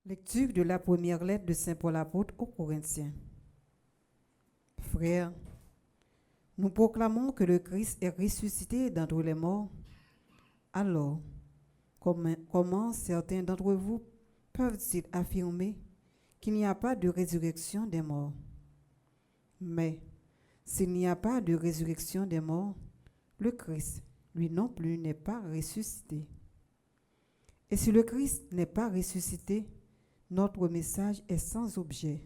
Lecture de la première lettre de Saint Paul apôtre aux Corinthiens. Frères, nous proclamons que le Christ est ressuscité d'entre les morts. Alors, comment certains d'entre vous peuvent-ils affirmer qu'il n'y a pas de résurrection des morts? Mais s'il n'y a pas de résurrection des morts, le Christ, lui non plus, n'est pas ressuscité. Et si le Christ n'est pas ressuscité, notre message est sans objet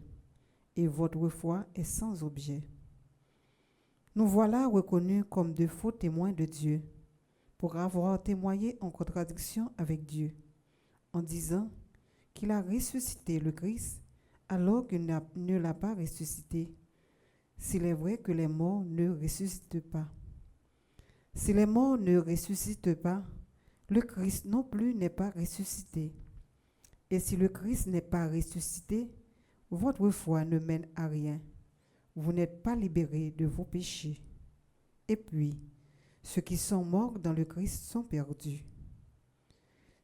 et votre foi est sans objet. Nous voilà reconnus comme de faux témoins de Dieu pour avoir témoigné en contradiction avec Dieu en disant qu'il a ressuscité le Christ alors qu'il ne l'a pas ressuscité, s'il est vrai que les morts ne ressuscitent pas. Si les morts ne ressuscitent pas, le Christ non plus n'est pas ressuscité. Et si le Christ n'est pas ressuscité, votre foi ne mène à rien. Vous n'êtes pas libérés de vos péchés. Et puis, ceux qui sont morts dans le Christ sont perdus.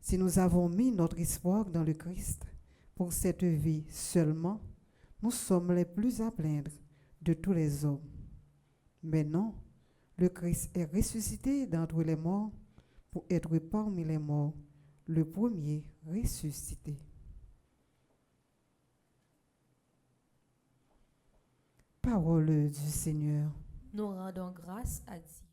Si nous avons mis notre espoir dans le Christ pour cette vie seulement, nous sommes les plus à plaindre de tous les hommes. Mais non, le Christ est ressuscité d'entre les morts pour être parmi les morts, le premier ressuscité. Parole du Seigneur. Nous rendons grâce à Dieu.